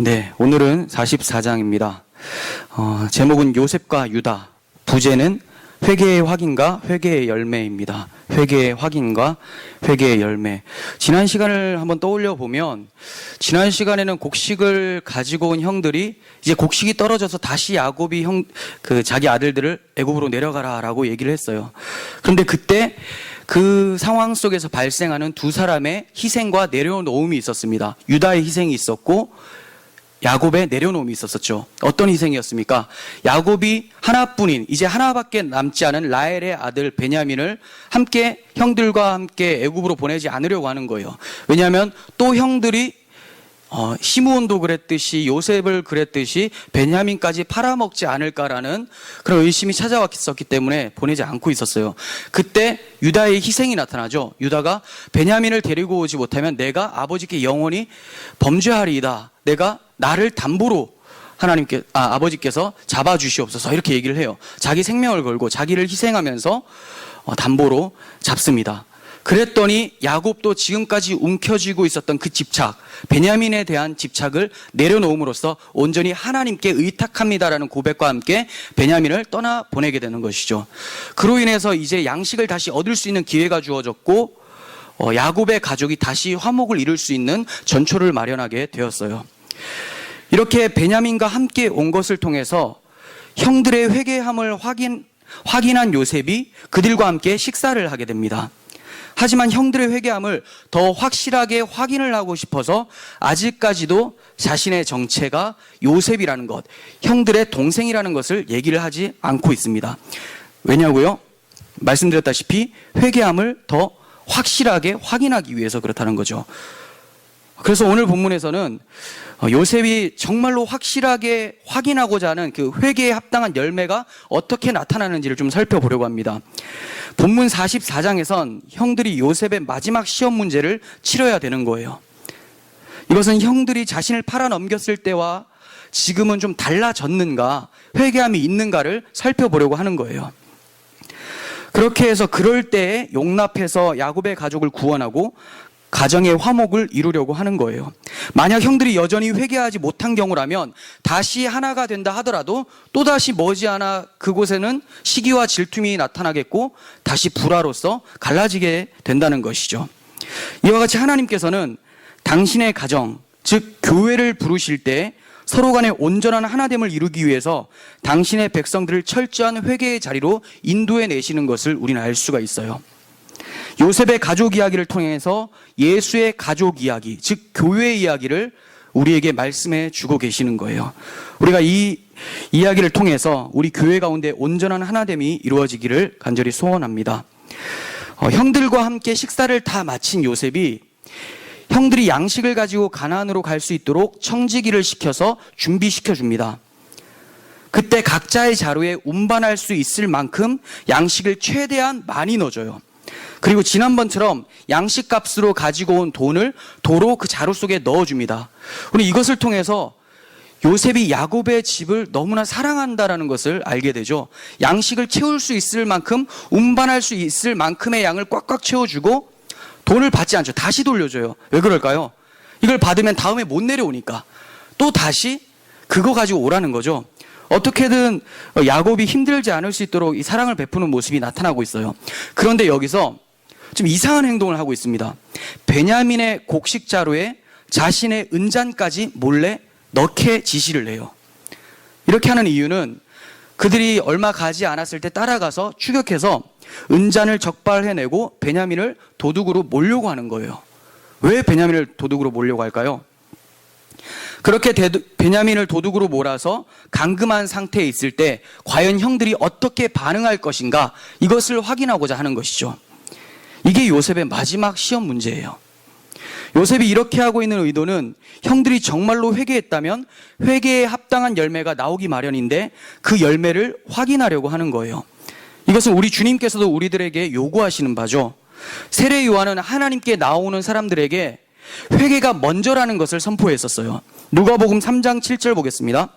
네, 오늘은 44장입니다. 제목은 요셉과 유다, 부제는 회개의 확인과 회개의 열매입니다. 회개의 확인과 회개의 열매. 지난 시간을 한번 떠올려 보면, 지난 시간에는 곡식을 가지고 온 형들이 이제 곡식이 떨어져서 다시 야곱이 자기 아들들을 애굽으로 내려가라라고 얘기를 했어요. 그런데 그때 그 상황 속에서 발생하는 두 사람의 희생과 내려놓음이 있었습니다. 유다의 희생이 있었고 야곱의 내려놓음이 있었었죠. 어떤 희생이었습니까? 야곱이 하나뿐인, 이제 하나밖에 남지 않은 라헬의 아들 베냐민을 함께 형들과 함께 애굽으로 보내지 않으려고 하는 거예요. 왜냐하면 또 형들이 시므온도 그랬듯이 요셉을 그랬듯이 베냐민까지 팔아먹지 않을까라는 그런 의심이 찾아왔었기 때문에 보내지 않고 있었어요. 그때 유다의 희생이 나타나죠. 유다가 베냐민을 데리고 오지 못하면 내가 아버지께 영원히 범죄하리이다. 나를 담보로 아버지께서 잡아주시옵소서, 이렇게 얘기를 해요. 자기 생명을 걸고 자기를 희생하면서 담보로 잡습니다. 그랬더니 야곱도 지금까지 움켜쥐고 있었던 그 집착, 베냐민에 대한 집착을 내려놓음으로써 온전히 하나님께 의탁합니다라는 고백과 함께 베냐민을 떠나보내게 되는 것이죠. 그로 인해서 이제 양식을 다시 얻을 수 있는 기회가 주어졌고 야곱의 가족이 다시 화목을 이룰 수 있는 전초를 마련하게 되었어요. 이렇게 베냐민과 함께 온 것을 통해서 형들의 회개함을 확인한 요셉이 그들과 함께 식사를 하게 됩니다. 하지만 형들의 회개함을 더 확실하게 확인을 하고 싶어서 아직까지도 자신의 정체가 요셉이라는 것, 형들의 동생이라는 것을 얘기를 하지 않고 있습니다. 왜냐고요? 말씀드렸다시피 회개함을 더 확실하게 확인하기 위해서 그렇다는 거죠. 그래서 오늘 본문에서는 요셉이 정말로 확실하게 확인하고자 하는 그 회개에 합당한 열매가 어떻게 나타나는지를 좀 살펴보려고 합니다. 본문 44장에선 형들이 요셉의 마지막 시험 문제를 치러야 되는 거예요. 이것은 형들이 자신을 팔아넘겼을 때와 지금은 좀 달라졌는가, 회개함이 있는가를 살펴보려고 하는 거예요. 그렇게 해서 그럴 때에 용납해서 야곱의 가족을 구원하고 가정의 화목을 이루려고 하는 거예요. 만약 형들이 여전히 회개하지 못한 경우라면 다시 하나가 된다 하더라도 또다시 머지않아 그곳에는 시기와 질투미 나타나겠고 다시 불화로서 갈라지게 된다는 것이죠. 이와 같이 하나님께서는 당신의 가정, 즉 교회를 부르실 때 서로 간의 온전한 하나됨을 이루기 위해서 당신의 백성들을 철저한 회개의 자리로 인도해 내시는 것을 우리는 알 수가 있어요. 요셉의 가족 이야기를 통해서 예수의 가족 이야기, 즉 교회 이야기를 우리에게 말씀해 주고 계시는 거예요. 우리가 이 이야기를 통해서 우리 교회 가운데 온전한 하나됨이 이루어지기를 간절히 소원합니다. 형들과 함께 식사를 다 마친 요셉이 형들이 양식을 가지고 가나안으로 갈 수 있도록 청지기를 시켜서 준비시켜 줍니다. 그때 각자의 자루에 운반할 수 있을 만큼 양식을 최대한 많이 넣어줘요. 그리고 지난번처럼 양식값으로 가지고 온 돈을 도로 그 자루 속에 넣어줍니다. 우리 이것을 통해서 요셉이 야곱의 집을 너무나 사랑한다라는 것을 알게 되죠. 양식을 채울 수 있을 만큼, 운반할 수 있을 만큼의 양을 꽉꽉 채워주고 돈을 받지 않죠. 다시 돌려줘요. 왜 그럴까요? 이걸 받으면 다음에 못 내려오니까 또 다시 그거 가지고 오라는 거죠. 어떻게든 야곱이 힘들지 않을 수 있도록 이 사랑을 베푸는 모습이 나타나고 있어요. 그런데 여기서 좀 이상한 행동을 하고 있습니다. 베냐민의 곡식 자루에 자신의 은잔까지 몰래 넣게 지시를 해요. 이렇게 하는 이유는 그들이 얼마 가지 않았을 때 따라가서 추격해서 은잔을 적발해내고 베냐민을 도둑으로 몰려고 하는 거예요. 왜 베냐민을 도둑으로 몰려고 할까요? 그렇게 베냐민을 도둑으로 몰아서 감금한 상태에 있을 때 과연 형들이 어떻게 반응할 것인가, 이것을 확인하고자 하는 것이죠. 이게 요셉의 마지막 시험 문제예요. 요셉이 이렇게 하고 있는 의도는 형들이 정말로 회개했다면 회개에 합당한 열매가 나오기 마련인데 그 열매를 확인하려고 하는 거예요. 이것은 우리 주님께서도 우리들에게 요구하시는 바죠. 세례 요한은 하나님께 나오는 사람들에게 회개가 먼저라는 것을 선포했었어요. 누가복음 3장 7절 보겠습니다.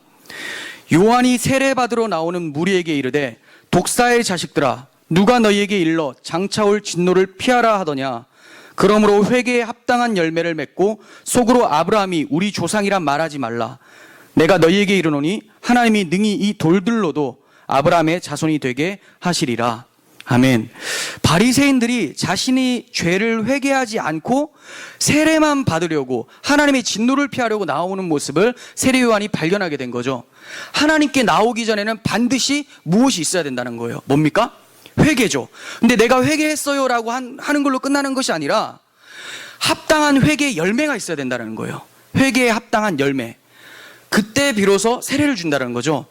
요한이 세례받으러 나오는 무리에게 이르되 독사의 자식들아, 누가 너희에게 일러 장차 올 진노를 피하라 하더냐. 그러므로 회개에 합당한 열매를 맺고 속으로 아브라함이 우리 조상이란 말하지 말라. 내가 너희에게 이르노니 하나님이 능히 이 돌들로도 아브라함의 자손이 되게 하시리라. 아멘. 바리새인들이 자신이 죄를 회개하지 않고 세례만 받으려고 하나님의 진노를 피하려고 나오는 모습을 세례 요한이 발견하게 된 거죠. 하나님께 나오기 전에는 반드시 무엇이 있어야 된다는 거예요. 뭡니까? 회개죠. 근데 내가 회개했어요 라고 하는 걸로 끝나는 것이 아니라 합당한 회개의 열매가 있어야 된다는 거예요. 회개에 합당한 열매. 그때 비로소 세례를 준다는 거죠.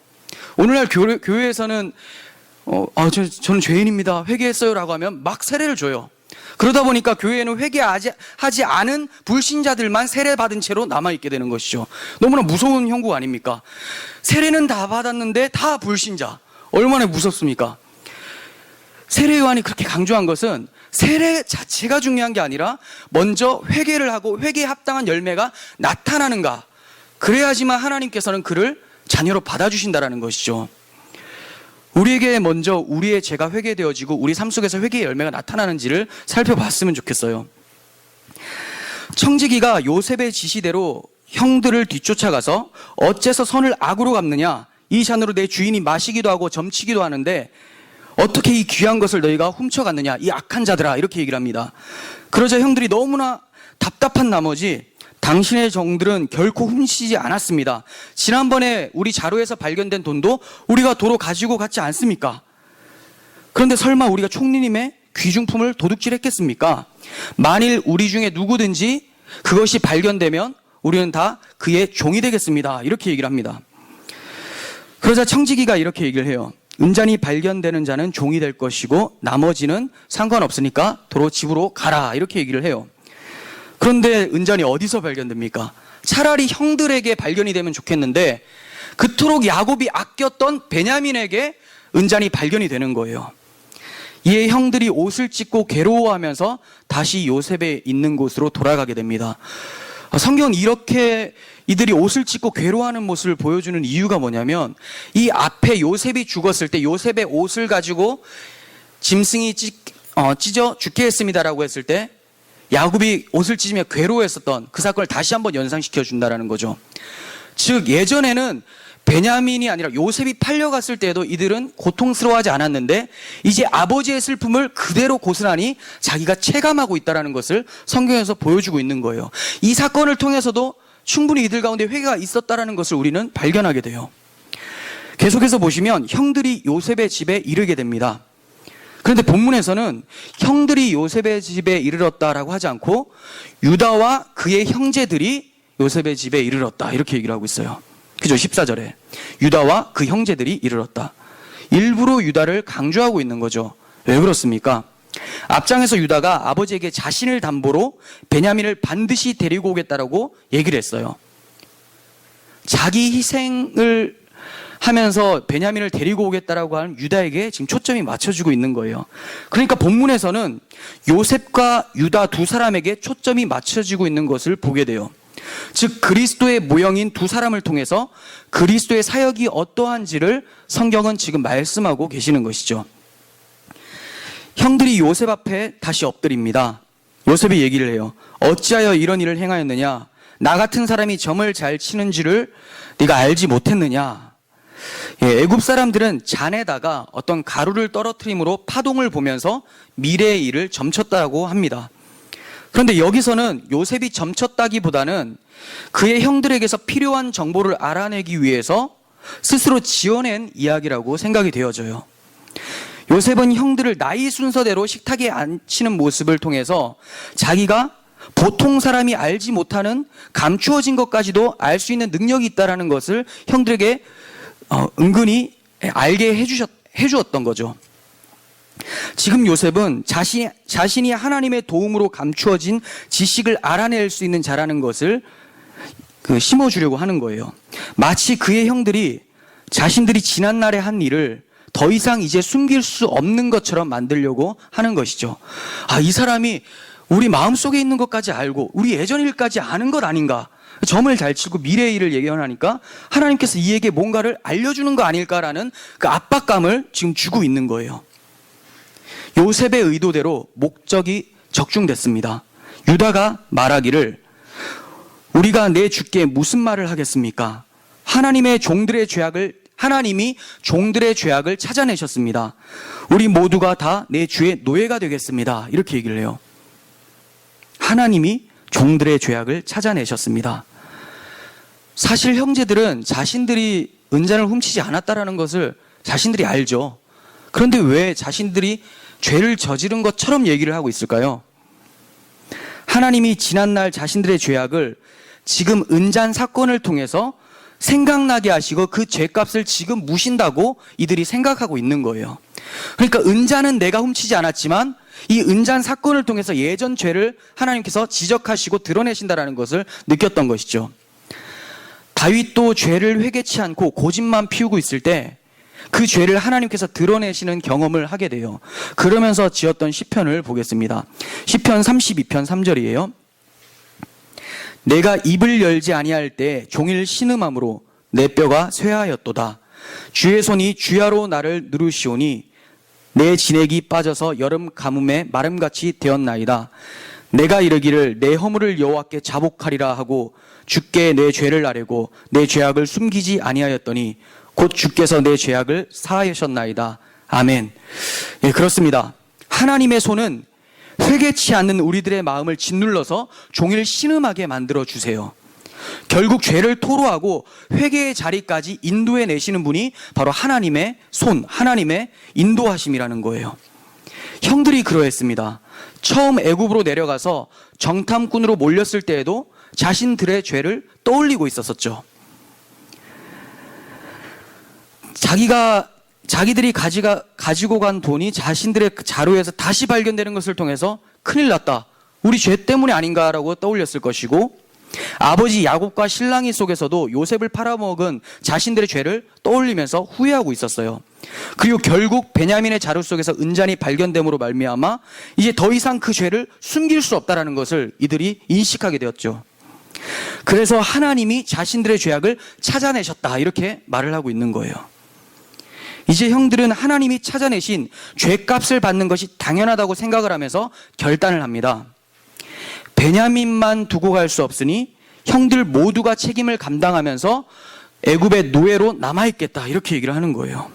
오늘날 교회에서는 저는 죄인입니다, 회개했어요 라고 하면 막 세례를 줘요. 그러다 보니까 교회에는 회개하지 않은 불신자들만 세례받은 채로 남아있게 되는 것이죠. 너무나 무서운 형국 아닙니까? 세례는 다 받았는데 다 불신자. 얼마나 무섭습니까? 세례 요한이 그렇게 강조한 것은 세례 자체가 중요한 게 아니라 먼저 회개를 하고 회개에 합당한 열매가 나타나는가, 그래야지만 하나님께서는 그를 자녀로 받아주신다라는 것이죠. 우리에게 먼저 우리의 죄가 회개되어지고 우리 삶 속에서 회개의 열매가 나타나는지를 살펴봤으면 좋겠어요. 청지기가 요셉의 지시대로 형들을 뒤쫓아가서 어째서 선을 악으로 갚느냐, 이 잔으로 내 주인이 마시기도 하고 점치기도 하는데 어떻게 이 귀한 것을 너희가 훔쳐갔느냐, 이 악한 자들아, 이렇게 얘기를 합니다. 그러자 형들이 너무나 답답한 나머지 당신의 종들은 결코 훔치지 않았습니다. 지난번에 우리 자루에서 발견된 돈도 우리가 도로 가지고 갔지 않습니까? 그런데 설마 우리가 총리님의 귀중품을 도둑질했겠습니까? 만일 우리 중에 누구든지 그것이 발견되면 우리는 다 그의 종이 되겠습니다. 이렇게 얘기를 합니다. 그러자 청지기가 이렇게 얘기를 해요. 은잔이 발견되는 자는 종이 될 것이고 나머지는 상관없으니까 도로 집으로 가라, 이렇게 얘기를 해요. 그런데 은잔이 어디서 발견됩니까? 차라리 형들에게 발견이 되면 좋겠는데 그토록 야곱이 아꼈던 베냐민에게 은잔이 발견이 되는 거예요. 이에 형들이 옷을 찢고 괴로워하면서 다시 요셉의 있는 곳으로 돌아가게 됩니다. 성경은 이렇게 이들이 옷을 찢고 괴로워하는 모습을 보여주는 이유가 뭐냐면, 이 앞에 요셉이 죽었을 때 요셉의 옷을 가지고 짐승이 찢어 죽게 했습니다라고 했을 때 야곱이 옷을 찢으며 괴로워했었던 그 사건을 다시 한번 연상시켜 준다라는 거죠. 즉 예전에는 베냐민이 아니라 요셉이 팔려갔을 때에도 이들은 고통스러워하지 않았는데 이제 아버지의 슬픔을 그대로 고스란히 자기가 체감하고 있다는 것을 성경에서 보여주고 있는 거예요. 이 사건을 통해서도 충분히 이들 가운데 회개가 있었다는 것을 우리는 발견하게 돼요. 계속해서 보시면 형들이 요셉의 집에 이르게 됩니다. 그런데 본문에서는 형들이 요셉의 집에 이르렀다라고 하지 않고 유다와 그의 형제들이 요셉의 집에 이르렀다, 이렇게 얘기를 하고 있어요. 그죠? 14절에 유다와 그 형제들이 이르렀다. 일부러 유다를 강조하고 있는 거죠. 왜 그렇습니까? 앞장에서 유다가 아버지에게 자신을 담보로 베냐민을 반드시 데리고 오겠다라고 얘기를 했어요. 자기 희생을 하면서 베냐민을 데리고 오겠다라고 하는 유다에게 지금 초점이 맞춰지고 있는 거예요. 그러니까 본문에서는 요셉과 유다 두 사람에게 초점이 맞춰지고 있는 것을 보게 돼요. 즉 그리스도의 모형인 두 사람을 통해서 그리스도의 사역이 어떠한지를 성경은 지금 말씀하고 계시는 것이죠. 형들이 요셉 앞에 다시 엎드립니다. 요셉이 얘기를 해요. 어찌하여 이런 일을 행하였느냐? 나 같은 사람이 점을 잘 치는 줄을 네가 알지 못했느냐? 애굽 사람들은 잔에다가 어떤 가루를 떨어뜨림으로 파동을 보면서 미래의 일을 점쳤다고 합니다. 그런데 여기서는 요셉이 점쳤다기보다는 그의 형들에게서 필요한 정보를 알아내기 위해서 스스로 지어낸 이야기라고 생각이 되어져요. 요셉은 형들을 나이 순서대로 식탁에 앉히는 모습을 통해서 자기가 보통 사람이 알지 못하는 감추어진 것까지도 알 수 있는 능력이 있다는 것을 형들에게 은근히 알게 해주었던 거죠. 지금 요셉은 자신이 하나님의 도움으로 감추어진 지식을 알아낼 수 있는 자라는 것을 심어주려고 하는 거예요. 마치 그의 형들이 자신들이 지난날에 한 일을 더 이상 이제 숨길 수 없는 것처럼 만들려고 하는 것이죠. 이 사람이 우리 마음속에 있는 것까지 알고 우리 예전 일까지 아는 것 아닌가? 점을 잘 치고 미래의 일을 예견하니까 하나님께서 이에게 뭔가를 알려주는 거 아닐까라는 그 압박감을 지금 주고 있는 거예요. 요셉의 의도대로 목적이 적중됐습니다. 유다가 말하기를 우리가 내 주께 무슨 말을 하겠습니까? 하나님이 종들의 죄악을 찾아내셨습니다. 우리 모두가 다 내 주의 노예가 되겠습니다. 이렇게 얘기를 해요. 하나님이 종들의 죄악을 찾아내셨습니다. 사실 형제들은 자신들이 은잔을 훔치지 않았다라는 것을 자신들이 알죠. 그런데 왜 자신들이 죄를 저지른 것처럼 얘기를 하고 있을까요? 하나님이 지난날 자신들의 죄악을 지금 은잔 사건을 통해서 생각나게 하시고 그 죄값을 지금 무신다고 이들이 생각하고 있는 거예요. 그러니까 은잔은 내가 훔치지 않았지만 이 은잔 사건을 통해서 예전 죄를 하나님께서 지적하시고 드러내신다라는 것을 느꼈던 것이죠. 다윗도 죄를 회개치 않고 고집만 피우고 있을 때 그 죄를 하나님께서 드러내시는 경험을 하게 돼요. 그러면서 지었던 시편을 보겠습니다. 시편 32편 3절이에요. 내가 입을 열지 아니할 때 종일 신음함으로 내 뼈가 쇠하였도다. 주의 손이 주야로 나를 누르시오니 내 진액이 빠져서 여름 가뭄에 마름같이 되었나이다. 내가 이르기를 내 허물을 여호와께 자복하리라 하고 주께 내 죄를 아뢰고 내 죄악을 숨기지 아니하였더니 곧 주께서 내 죄악을 사하셨나이다. 아멘. 예, 그렇습니다. 하나님의 손은 회개치 않는 우리들의 마음을 짓눌러서 종일 신음하게 만들어 주세요. 결국 죄를 토로하고 회개의 자리까지 인도해 내시는 분이 바로 하나님의 손, 하나님의 인도하심이라는 거예요. 형들이 그러했습니다. 처음 애굽으로 내려가서 정탐꾼으로 몰렸을 때에도 자신들의 죄를 떠올리고 있었었죠. 자기들이 가지고 간 돈이 자신들의 자루에서 다시 발견되는 것을 통해서 큰일 났다. 우리 죄 때문이 아닌가라고 떠올렸을 것이고, 아버지 야곱과 신랑이 속에서도 요셉을 팔아먹은 자신들의 죄를 떠올리면서 후회하고 있었어요. 그리고 결국 베냐민의 자루 속에서 은잔이 발견됨으로 말미암아 이제 더 이상 그 죄를 숨길 수 없다라는 것을 이들이 인식하게 되었죠. 그래서 하나님이 자신들의 죄악을 찾아내셨다, 이렇게 말을 하고 있는 거예요. 이제 형들은 하나님이 찾아내신 죄값을 받는 것이 당연하다고 생각을 하면서 결단을 합니다. 베냐민만 두고 갈 수 없으니 형들 모두가 책임을 감당하면서 애굽의 노예로 남아있겠다, 이렇게 얘기를 하는 거예요.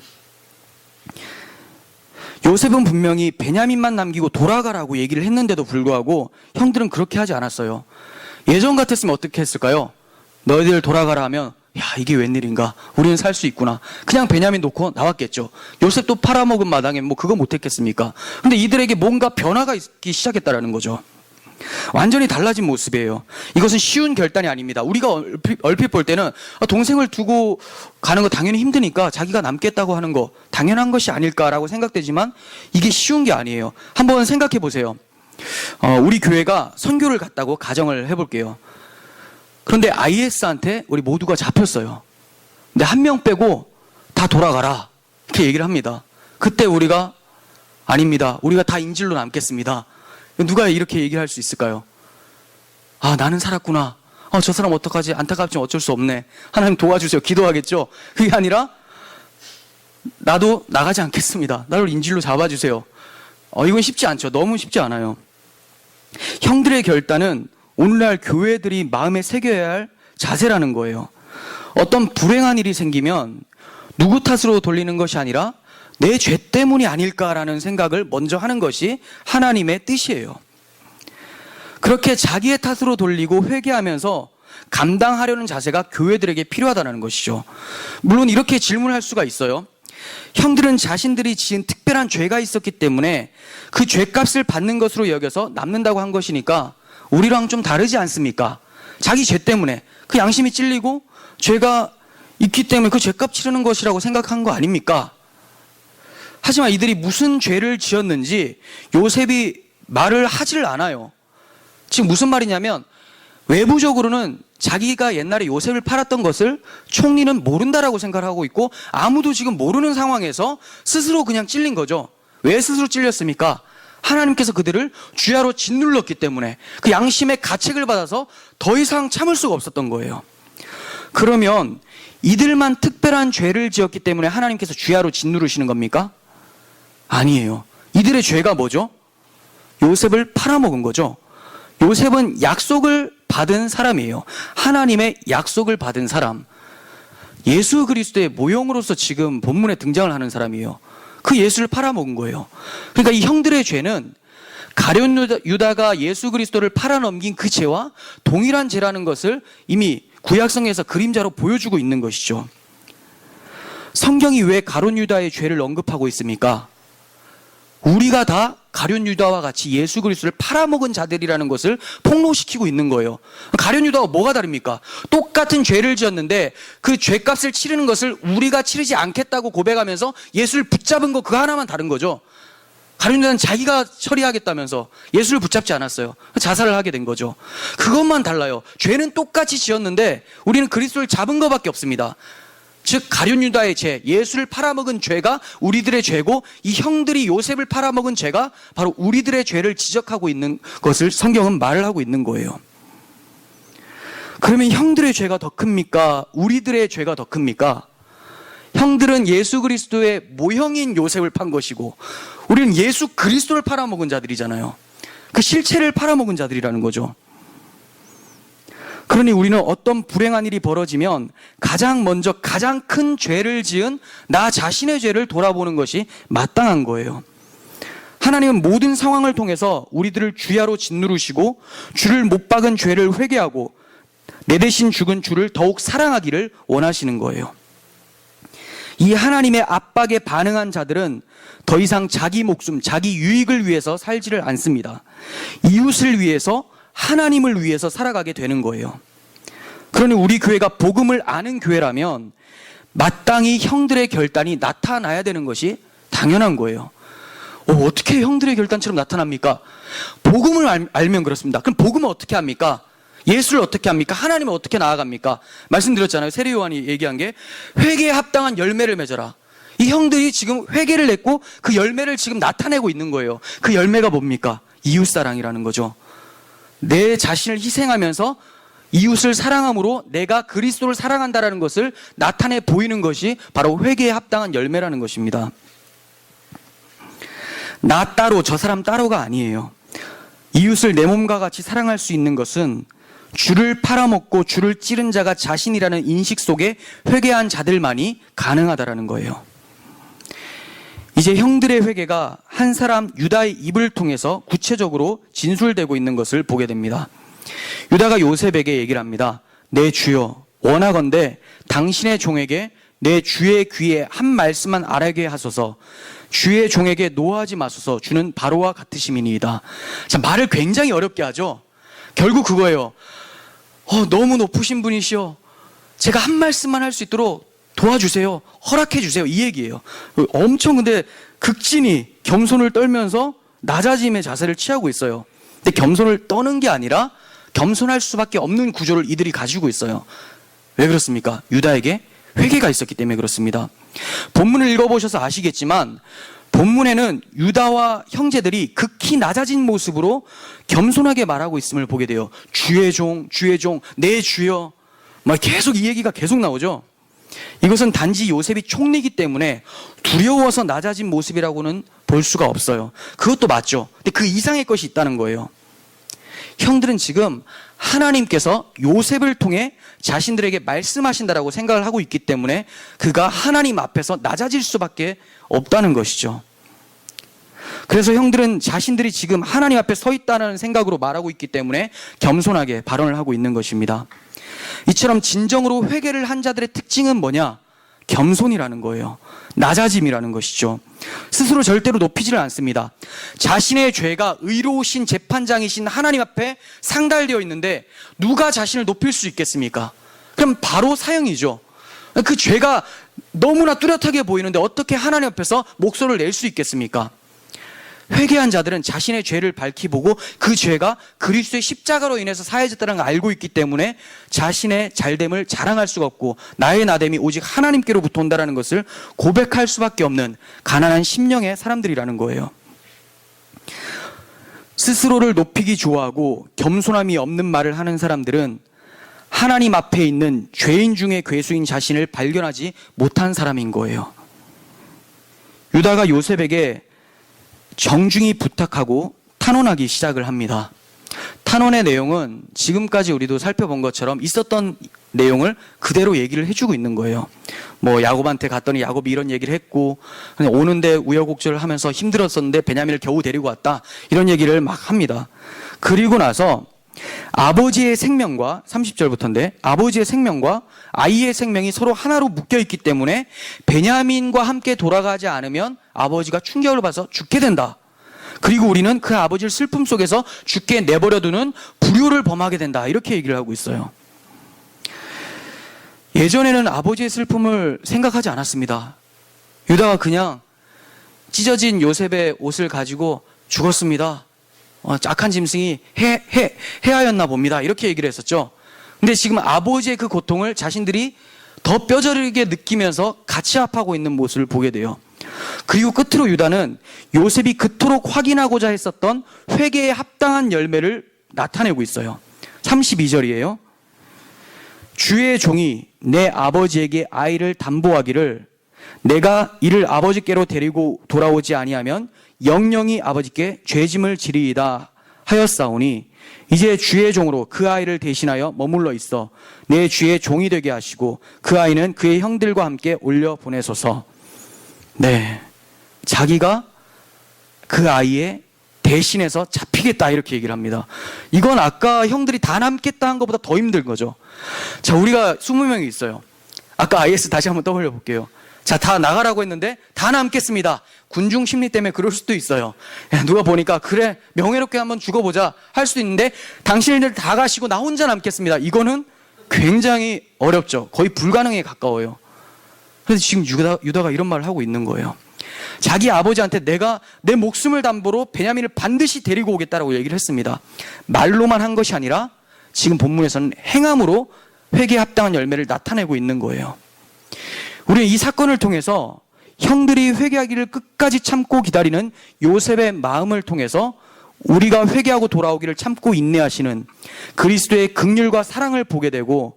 요셉은 분명히 베냐민만 남기고 돌아가라고 얘기를 했는데도 불구하고 형들은 그렇게 하지 않았어요. 예전 같았으면 어떻게 했을까요? 너희들 돌아가라 하면 야, 이게 웬일인가? 우리는 살 수 있구나. 그냥 베냐민 놓고 나왔겠죠. 요셉도 팔아먹은 마당에 뭐 그거 못했겠습니까? 근데 이들에게 뭔가 변화가 있기 시작했다라는 거죠. 완전히 달라진 모습이에요. 이것은 쉬운 결단이 아닙니다. 우리가 얼핏 볼 때는 동생을 두고 가는 거 당연히 힘드니까 자기가 남겠다고 하는 거 당연한 것이 아닐까라고 생각되지만 이게 쉬운 게 아니에요. 한번 생각해 보세요. 우리 교회가 선교를 갔다고 가정을 해볼게요. 그런데 IS한테 우리 모두가 잡혔어요. 근데 한 명 빼고 다 돌아가라, 이렇게 얘기를 합니다. 그때 우리가 아닙니다, 우리가 다 인질로 남겠습니다. 누가 이렇게 얘기할 수 있을까요? 아, 나는 살았구나. 저 사람 어떡하지? 안타깝지만 어쩔 수 없네. 하나님 도와주세요. 기도하겠죠. 그게 아니라 나도 나가지 않겠습니다. 나를 인질로 잡아주세요. 이건 쉽지 않죠. 너무 쉽지 않아요. 형들의 결단은 오늘날 교회들이 마음에 새겨야 할 자세라는 거예요. 어떤 불행한 일이 생기면 누구 탓으로 돌리는 것이 아니라 내 죄 때문이 아닐까라는 생각을 먼저 하는 것이 하나님의 뜻이에요. 그렇게 자기의 탓으로 돌리고 회개하면서 감당하려는 자세가 교회들에게 필요하다는 것이죠. 물론 이렇게 질문할 수가 있어요. 형들은 자신들이 지은 특별한 죄가 있었기 때문에 그 죄값을 받는 것으로 여겨서 남는다고 한 것이니까 우리랑 좀 다르지 않습니까? 자기 죄 때문에 그 양심이 찔리고 죄가 있기 때문에 그 죄값 치르는 것이라고 생각한 거 아닙니까? 하지만 이들이 무슨 죄를 지었는지 요셉이 말을 하지를 않아요. 지금 무슨 말이냐면 외부적으로는 자기가 옛날에 요셉을 팔았던 것을 총리는 모른다라고 생각을 하고 있고 아무도 지금 모르는 상황에서 스스로 그냥 찔린 거죠. 왜 스스로 찔렸습니까? 하나님께서 그들을 주야로 짓눌렀기 때문에 그 양심의 가책을 받아서 더 이상 참을 수가 없었던 거예요. 그러면 이들만 특별한 죄를 지었기 때문에 하나님께서 주야로 짓누르시는 겁니까? 아니에요. 이들의 죄가 뭐죠? 요셉을 팔아먹은 거죠. 요셉은 약속을 받은 사람이에요. 하나님의 약속을 받은 사람. 예수 그리스도의 모형으로서 지금 본문에 등장을 하는 사람이에요. 그 예수를 팔아먹은 거예요. 그러니까 이 형들의 죄는 가룟 유다가 예수 그리스도를 팔아넘긴 그 죄와 동일한 죄라는 것을 이미 구약성에서 그림자로 보여주고 있는 것이죠. 성경이 왜 가룟 유다의 죄를 언급하고 있습니까? 우리가 다 가룟 유다와 같이 예수 그리스도를 팔아먹은 자들이라는 것을 폭로시키고 있는 거예요. 가룟 유다와 뭐가 다릅니까? 똑같은 죄를 지었는데 그 죄값을 치르는 것을 우리가 치르지 않겠다고 고백하면서 예수를 붙잡은 거 그 하나만 다른 거죠. 가룟 유다는 자기가 처리하겠다면서 예수를 붙잡지 않았어요. 자살을 하게 된 거죠. 그것만 달라요. 죄는 똑같이 지었는데 우리는 그리스도를 잡은 것밖에 없습니다. 즉 가룟 유다의 죄, 예수를 팔아먹은 죄가 우리들의 죄고, 이 형들이 요셉을 팔아먹은 죄가 바로 우리들의 죄를 지적하고 있는 것을 성경은 말을 하고 있는 거예요. 그러면 형들의 죄가 더 큽니까? 우리들의 죄가 더 큽니까? 형들은 예수 그리스도의 모형인 요셉을 판 것이고, 우리는 예수 그리스도를 팔아먹은 자들이잖아요. 그 실체를 팔아먹은 자들이라는 거죠. 그러니 우리는 어떤 불행한 일이 벌어지면 가장 먼저 가장 큰 죄를 지은 나 자신의 죄를 돌아보는 것이 마땅한 거예요. 하나님은 모든 상황을 통해서 우리들을 주야로 짓누르시고 주를 못 박은 죄를 회개하고 내 대신 죽은 주를 더욱 사랑하기를 원하시는 거예요. 이 하나님의 압박에 반응한 자들은 더 이상 자기 목숨, 자기 유익을 위해서 살지를 않습니다. 이웃을 위해서, 하나님을 위해서 살아가게 되는 거예요. 그러니 우리 교회가 복음을 아는 교회라면 마땅히 형들의 결단이 나타나야 되는 것이 당연한 거예요. 어떻게 형들의 결단처럼 나타납니까? 복음을 알면 그렇습니다. 그럼 복음은 어떻게 합니까? 예수를 어떻게 합니까? 하나님은 어떻게 나아갑니까? 말씀드렸잖아요. 세례 요한이 얘기한 게 회개에 합당한 열매를 맺어라. 이 형들이 지금 회개를 냈고 그 열매를 지금 나타내고 있는 거예요. 그 열매가 뭡니까? 이웃사랑이라는 거죠. 내 자신을 희생하면서 이웃을 사랑함으로 내가 그리스도를 사랑한다라는 것을 나타내 보이는 것이 바로 회개에 합당한 열매라는 것입니다. 나 따로 저 사람 따로가 아니에요. 이웃을 내 몸과 같이 사랑할 수 있는 것은 주를 팔아먹고 주를 찌른 자가 자신이라는 인식 속에 회개한 자들만이 가능하다라는 거예요. 이제 형들의 회개가 한 사람 유다의 입을 통해서 구체적으로 진술되고 있는 것을 보게 됩니다. 유다가 요셉에게 얘기를 합니다. 내 주여, 원하건대 당신의 종에게 내 주의 귀에 한 말씀만 아뢰게 하소서. 주의 종에게 노하지 마소서. 주는 바로와 같으심이니이다. 자, 말을 굉장히 어렵게 하죠. 결국 그거예요. 너무 높으신 분이시여, 제가 한 말씀만 할 수 있도록 도와주세요, 허락해 주세요, 이 얘기예요. 엄청 근데 극진히 겸손을 떨면서 낮아짐의 자세를 취하고 있어요. 근데 겸손을 떠는 게 아니라 겸손할 수밖에 없는 구조를 이들이 가지고 있어요. 왜 그렇습니까? 유다에게 회개가 있었기 때문에 그렇습니다. 본문을 읽어보셔서 아시겠지만 본문에는 유다와 형제들이 극히 낮아진 모습으로 겸손하게 말하고 있음을 보게 돼요. 주의 종, 내 주여, 계속 이 얘기가 계속 나오죠. 이것은 단지 요셉이 총리이기 때문에 두려워서 낮아진 모습이라고는 볼 수가 없어요. 그것도 맞죠. 근데 그 이상의 것이 있다는 거예요. 형들은 지금 하나님께서 요셉을 통해 자신들에게 말씀하신다라고 생각을 하고 있기 때문에 그가 하나님 앞에서 낮아질 수밖에 없다는 것이죠. 그래서 형들은 자신들이 지금 하나님 앞에 서 있다는 생각으로 말하고 있기 때문에 겸손하게 발언을 하고 있는 것입니다. 이처럼 진정으로 회개를 한 자들의 특징은 뭐냐? 겸손이라는 거예요. 낮아짐이라는 것이죠. 스스로 절대로 높이지를 않습니다. 자신의 죄가 의로우신 재판장이신 하나님 앞에 상달되어 있는데 누가 자신을 높일 수 있겠습니까? 그럼 바로 사형이죠. 그 죄가 너무나 뚜렷하게 보이는데 어떻게 하나님 앞에서 목소리를 낼 수 있겠습니까? 회개한 자들은 자신의 죄를 밝히보고 그 죄가 그리스도의 십자가로 인해서 사해졌다는 걸 알고 있기 때문에 자신의 잘됨을 자랑할 수가 없고 나의 나됨이 오직 하나님께로부터 온다는 것을 고백할 수밖에 없는 가난한 심령의 사람들이라는 거예요. 스스로를 높이기 좋아하고 겸손함이 없는 말을 하는 사람들은 하나님 앞에 있는 죄인 중에 괴수인 자신을 발견하지 못한 사람인 거예요. 유다가 요셉에게 정중히 부탁하고 탄원하기 시작을 합니다. 탄원의 내용은 지금까지 우리도 살펴본 것처럼 있었던 내용을 그대로 얘기를 해주고 있는 거예요. 뭐 야곱한테 갔더니 야곱이 이런 얘기를 했고, 그냥 오는데 우여곡절을 하면서 힘들었었는데 베냐민을 겨우 데리고 왔다, 이런 얘기를 막 합니다. 그리고 나서 아버지의 생명과, 30절부터인데, 아버지의 생명과 아이의 생명이 서로 하나로 묶여있기 때문에 베냐민과 함께 돌아가지 않으면 아버지가 충격을 받아서 죽게 된다. 그리고 우리는 그 아버지를 슬픔 속에서 죽게 내버려두는 불효를 범하게 된다, 이렇게 얘기를 하고 있어요. 예전에는 아버지의 슬픔을 생각하지 않았습니다. 유다가 그냥 찢어진 요셉의 옷을 가지고 죽었습니다. 악한 짐승이 해하였나 봅니다, 이렇게 얘기를 했었죠. 근데 지금 아버지의 그 고통을 자신들이 더 뼈저리게 느끼면서 같이 아파하고 있는 모습을 보게 돼요. 그리고 끝으로 유다는 요셉이 그토록 확인하고자 했었던 회개에 합당한 열매를 나타내고 있어요. 32절이에요. 주의 종이 내 아버지에게 아이를 담보하기를 내가 이를 아버지께로 데리고 돌아오지 아니하면 영영이 아버지께 죄짐을 지리이다 하였사오니 이제 주의 종으로 그 아이를 대신하여 머물러 있어 내 주의 종이 되게 하시고 그 아이는 그의 형들과 함께 올려 보내소서. 네, 자기가 그 아이의 대신해서 잡히겠다, 이렇게 얘기를 합니다. 이건 아까 형들이 다 남겠다 한 것보다 더 힘든 거죠. 자, 우리가 20명이 있어요. 아까 IS 다시 한번 떠올려 볼게요. 자, 다 나가라고 했는데 다 남겠습니다. 군중 심리 때문에 그럴 수도 있어요. 누가 보니까 그래, 명예롭게 한번 죽어보자 할 수도 있는데 당신들 다 가시고 나 혼자 남겠습니다. 이거는 굉장히 어렵죠. 거의 불가능에 가까워요. 그래서 지금 유다가 이런 말을 하고 있는 거예요. 자기 아버지한테 내가 내 목숨을 담보로 베냐민을 반드시 데리고 오겠다라고 얘기를 했습니다. 말로만 한 것이 아니라 지금 본문에서는 행함으로 회개에 합당한 열매를 나타내고 있는 거예요. 우리는 이 사건을 통해서 형들이 회개하기를 끝까지 참고 기다리는 요셉의 마음을 통해서 우리가 회개하고 돌아오기를 참고 인내하시는 그리스도의 긍휼과 사랑을 보게 되고,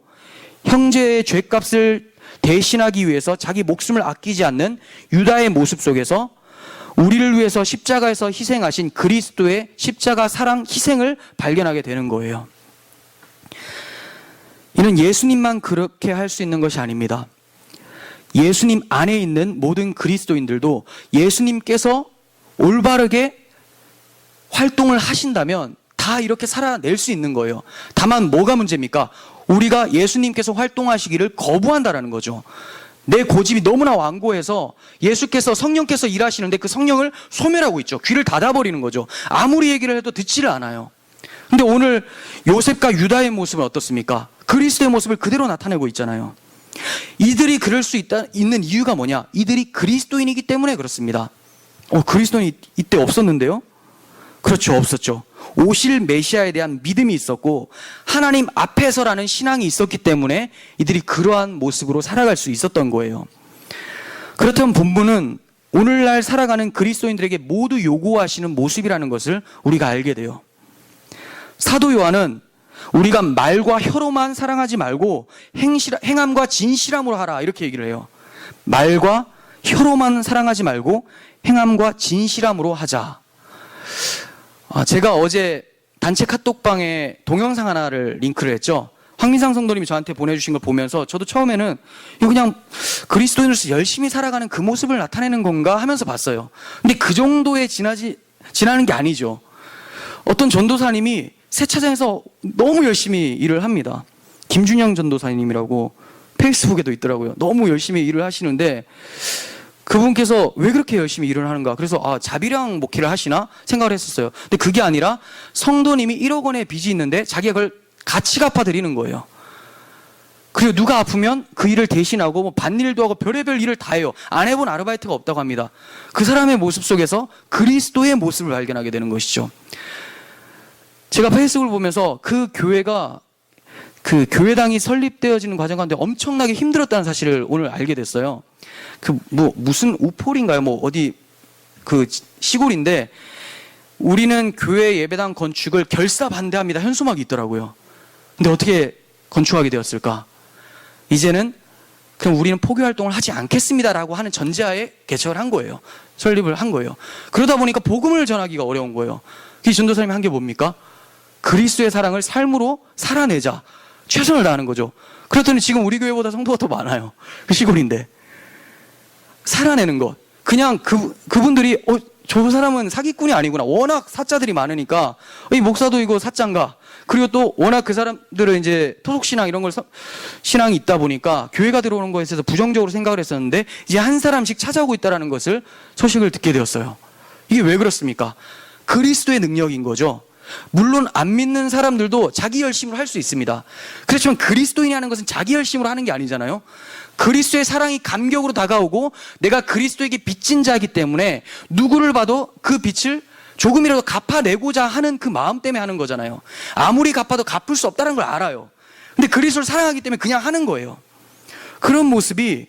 형제의 죄값을 대신하기 위해서 자기 목숨을 아끼지 않는 유다의 모습 속에서 우리를 위해서 십자가에서 희생하신 그리스도의 십자가 사랑 희생을 발견하게 되는 거예요. 이는 예수님만 그렇게 할 수 있는 것이 아닙니다. 예수님 안에 있는 모든 그리스도인들도 예수님께서 올바르게 활동을 하신다면 다 이렇게 살아낼 수 있는 거예요. 다만 뭐가 문제입니까? 우리가 예수님께서 활동하시기를 거부한다라는 거죠. 내 고집이 너무나 완고해서 예수께서, 성령께서 일하시는데 그 성령을 소멸하고 있죠. 귀를 닫아버리는 거죠. 아무리 얘기를 해도 듣지를 않아요. 근데 오늘 요셉과 유다의 모습은 어떻습니까? 그리스도의 모습을 그대로 나타내고 있잖아요. 이들이 그럴 수 있는 이유가 뭐냐? 이들이 그리스도인이기 때문에 그렇습니다. 그리스도인이 이때 없었는데요? 그렇죠, 없었죠. 오실 메시아에 대한 믿음이 있었고 하나님 앞에서라는 신앙이 있었기 때문에 이들이 그러한 모습으로 살아갈 수 있었던 거예요. 그렇다면 본문은 오늘날 살아가는 그리스도인들에게 모두 요구하시는 모습이라는 것을 우리가 알게 돼요. 사도 요한은 우리가 말과 혀로만 사랑하지 말고 행함과 진실함으로 하라, 이렇게 얘기를 해요. 말과 혀로만 사랑하지 말고 행함과 진실함으로 하자. 제가 어제 단체 카톡방에 동영상 하나를 링크를 했죠. 황민상 성도님이 저한테 보내주신 걸 보면서 저도 처음에는 이거 그냥 그리스도인으로서 열심히 살아가는 그 모습을 나타내는 건가 하면서 봤어요. 근데 그 정도에 지나는 게 아니죠. 어떤 전도사님이 세차장에서 너무 열심히 일을 합니다. 김준영 전도사님이라고 페이스북에도 있더라고요. 너무 열심히 일을 하시는데 그분께서 왜 그렇게 열심히 일을 하는가, 그래서 자비량 목회를 하시나 생각을 했었어요. 근데 그게 아니라 성도님이 1억 원의 빚이 있는데 자기가 그걸 같이 갚아드리는 거예요. 그리고 누가 아프면 그 일을 대신하고 뭐 밭일도 하고 별의별 일을 다 해요. 안 해본 아르바이트가 없다고 합니다. 그 사람의 모습 속에서 그리스도의 모습을 발견하게 되는 것이죠. 제가 페이스북을 보면서 그 교회당이 설립되어지는 과정 가운데 엄청나게 힘들었다는 사실을 오늘 알게 됐어요. 무슨 우폴인가요? 어디 시골인데 우리는 교회 예배당 건축을 결사 반대합니다 현수막이 있더라고요. 근데 어떻게 건축하게 되었을까? 이제는 그럼 우리는 포교 활동을 하지 않겠습니다라고 하는 전제하에 개척을 한 거예요. 설립을 한 거예요. 그러다 보니까 복음을 전하기가 어려운 거예요. 이 전도사님이 한 게 뭡니까? 그리스도의 사랑을 삶으로 살아내자. 최선을 다하는 거죠. 그랬더니 지금 우리 교회보다 성도가 더 많아요. 그 시골인데. 살아내는 것. 그냥 그분들이, 저 사람은 사기꾼이 아니구나. 워낙 사자들이 많으니까, 이 목사도 이거 사자인가. 그리고 또 워낙 그 사람들은 이제 토속신앙 이런 걸 신앙이 있다 보니까 교회가 들어오는 것에 있어서 부정적으로 생각을 했었는데 이제 한 사람씩 찾아오고 있다는 것을 소식을 듣게 되었어요. 이게 왜 그렇습니까? 그리스도의 능력인 거죠. 물론 안 믿는 사람들도 자기 열심으로 할 수 있습니다. 그렇지만 그리스도인이 하는 것은 자기 열심으로 하는 게 아니잖아요. 그리스도의 사랑이 감격으로 다가오고 내가 그리스도에게 빚진 자이기 때문에 누구를 봐도 그 빚을 조금이라도 갚아내고자 하는 그 마음 때문에 하는 거잖아요. 아무리 갚아도 갚을 수 없다는 걸 알아요. 근데 그리스도를 사랑하기 때문에 그냥 하는 거예요. 그런 모습이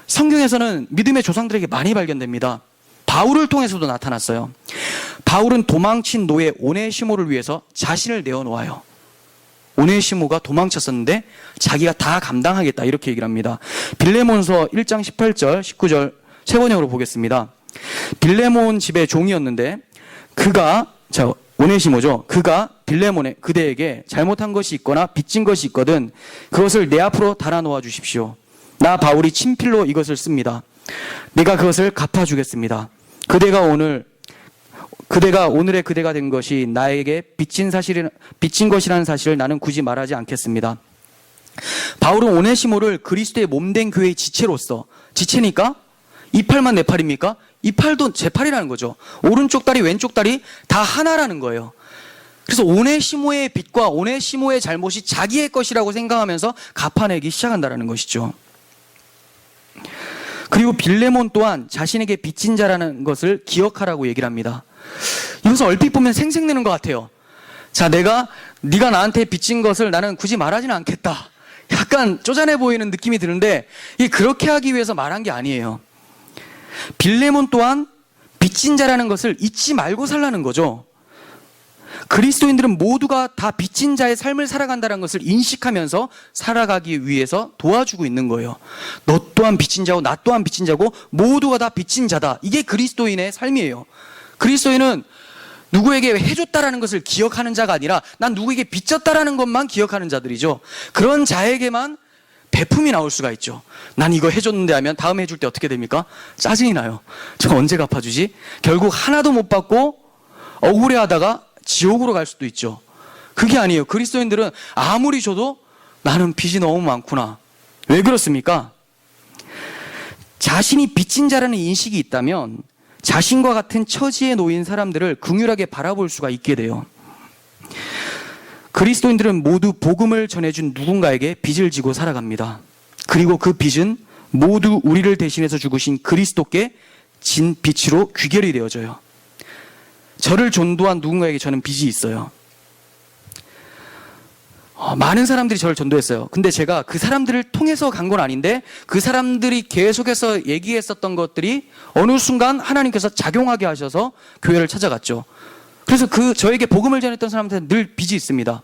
성경에서는 믿음의 조상들에게 많이 발견됩니다. 바울을 통해서도 나타났어요. 바울은 도망친 노예 오네시모를 위해서 자신을 내어놓아요. 오네시모가 도망쳤었는데 자기가 다 감당하겠다 이렇게 얘기를 합니다. 빌레몬서 1장 18절 19절 세 번역으로 보겠습니다. 빌레몬 집의 종이었는데 오네시모죠. 그가 빌레몬에 그대에게 잘못한 것이 있거나 빚진 것이 있거든 그것을 내 앞으로 달아놓아 주십시오. 나 바울이 친필로 이것을 씁니다. 내가 그것을 갚아주겠습니다. 그대가 오늘의 그대가 된 것이 나에게 빚진 것이라는 사실을 나는 굳이 말하지 않겠습니다. 바울은 오네시모를 그리스도의 몸된 교회의 지체로서, 지체니까 이 팔만 내 팔입니까? 이 팔도 제 팔이라는 거죠. 오른쪽 다리 왼쪽 다리 다 하나라는 거예요. 그래서 오네시모의 빚과 오네시모의 잘못이 자기의 것이라고 생각하면서 갚아내기 시작한다는 것이죠. 그리고 빌레몬 또한 자신에게 빚진 자라는 것을 기억하라고 얘기를 합니다. 이것을 얼핏 보면 생색내는 것 같아요. 자, 네가 나한테 빚진 것을 나는 굳이 말하지는 않겠다. 약간 쪼잔해 보이는 느낌이 드는데 이게 그렇게 하기 위해서 말한 게 아니에요. 빌레몬 또한 빚진 자라는 것을 잊지 말고 살라는 거죠. 그리스도인들은 모두가 다 빚진 자의 삶을 살아간다는 것을 인식하면서 살아가기 위해서 도와주고 있는 거예요. 너 또한 빚진 자고 나 또한 빚진 자고 모두가 다 빚진 자다. 이게 그리스도인의 삶이에요. 그리스도인은 누구에게 해줬다라는 것을 기억하는 자가 아니라 난 누구에게 빚졌다라는 것만 기억하는 자들이죠. 그런 자에게만 베품이 나올 수가 있죠. 난 이거 해줬는데 하면 다음에 해줄 때 어떻게 됩니까? 짜증이 나요. 저 언제 갚아주지? 결국 하나도 못 받고 억울해하다가 지옥으로 갈 수도 있죠. 그게 아니에요. 그리스도인들은 아무리 줘도 나는 빚이 너무 많구나. 왜 그렇습니까? 자신이 빚진 자라는 인식이 있다면 자신과 같은 처지에 놓인 사람들을 긍휼하게 바라볼 수가 있게 돼요. 그리스도인들은 모두 복음을 전해준 누군가에게 빚을 지고 살아갑니다. 그리고 그 빚은 모두 우리를 대신해서 죽으신 그리스도께 진 빚으로 귀결이 되어져요. 저를 전도한 누군가에게 저는 빚이 있어요. 많은 사람들이 저를 전도했어요. 근데 제가 그 사람들을 통해서 간 건 아닌데 그 사람들이 계속해서 얘기했었던 것들이 어느 순간 하나님께서 작용하게 하셔서 교회를 찾아갔죠. 그래서 저에게 복음을 전했던 사람한테는 늘 빚이 있습니다.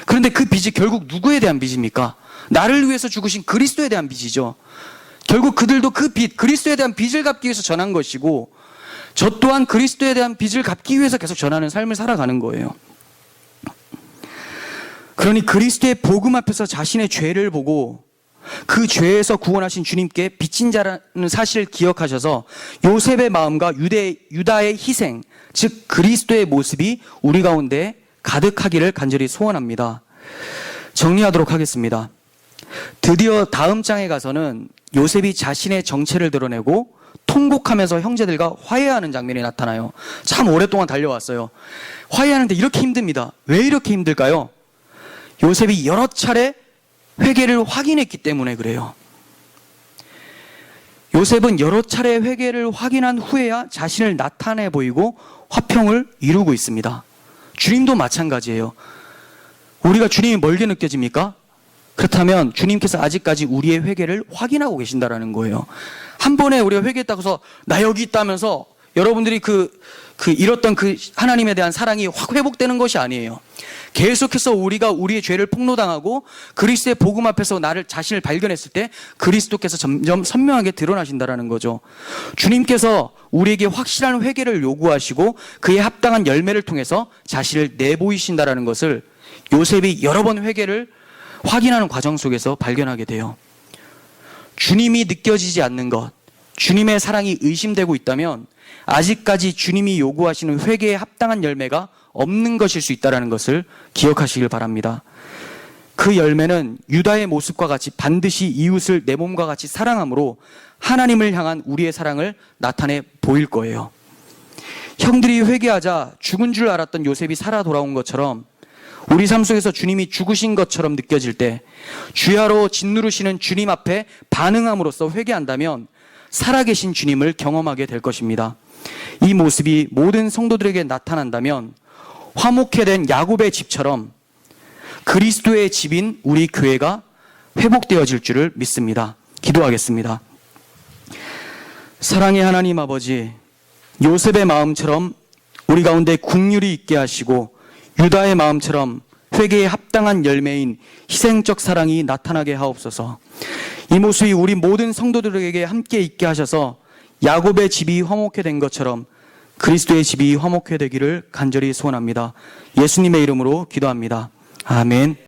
그런데 그 빚이 결국 누구에 대한 빚입니까? 나를 위해서 죽으신 그리스도에 대한 빚이죠. 결국 그들도 그 빚, 그리스도에 대한 빚을 갚기 위해서 전한 것이고 저 또한 그리스도에 대한 빚을 갚기 위해서 계속 전하는 삶을 살아가는 거예요. 그러니 그리스도의 복음 앞에서 자신의 죄를 보고 그 죄에서 구원하신 주님께 빚진 자라는 사실을 기억하셔서 요셉의 마음과 유다의 희생, 즉 그리스도의 모습이 우리 가운데 가득하기를 간절히 소원합니다. 정리하도록 하겠습니다. 드디어 다음 장에 가서는 요셉이 자신의 정체를 드러내고 통곡하면서 형제들과 화해하는 장면이 나타나요. 참 오랫동안 달려왔어요. 화해하는데 이렇게 힘듭니다. 왜 이렇게 힘들까요? 요셉이 여러 차례 회개를 확인했기 때문에 그래요. 요셉은 여러 차례 회개를 확인한 후에야 자신을 나타내 보이고 화평을 이루고 있습니다. 주님도 마찬가지예요. 우리가 주님이 멀게 느껴집니까? 그렇다면 주님께서 아직까지 우리의 회개를 확인하고 계신다라는 거예요. 한 번에 우리가 회개했다고 해서 나 여기 있다면서 여러분들이 그 잃었던 그 하나님에 대한 사랑이 확 회복되는 것이 아니에요. 계속해서 우리가 우리의 죄를 폭로당하고 그리스도의 복음 앞에서 자신을 발견했을 때 그리스도께서 점점 선명하게 드러나신다라는 거죠. 주님께서 우리에게 확실한 회개를 요구하시고 그에 합당한 열매를 통해서 자신을 내보이신다라는 것을 요셉이 여러 번 회개를 확인하는 과정 속에서 발견하게 돼요. 주님이 느껴지지 않는 것, 주님의 사랑이 의심되고 있다면 아직까지 주님이 요구하시는 회개에 합당한 열매가 없는 것일 수 있다는 것을 기억하시길 바랍니다. 그 열매는 유다의 모습과 같이 반드시 이웃을 내 몸과 같이 사랑함으로 하나님을 향한 우리의 사랑을 나타내 보일 거예요. 형들이 회개하자 죽은 줄 알았던 요셉이 살아 돌아온 것처럼 우리 삶 속에서 주님이 죽으신 것처럼 느껴질 때 주야로 짓누르시는 주님 앞에 반응함으로써 회개한다면 살아계신 주님을 경험하게 될 것입니다. 이 모습이 모든 성도들에게 나타난다면 화목해된 야곱의 집처럼 그리스도의 집인 우리 교회가 회복되어질 줄을 믿습니다. 기도하겠습니다. 사랑의 하나님 아버지, 요셉의 마음처럼 우리 가운데 긍휼이 있게 하시고 유다의 마음처럼 회개에 합당한 열매인 희생적 사랑이 나타나게 하옵소서. 이 모습이 우리 모든 성도들에게 함께 있게 하셔서 야곱의 집이 화목해 된 것처럼 그리스도의 집이 화목해 되기를 간절히 소원합니다. 예수님의 이름으로 기도합니다. 아멘.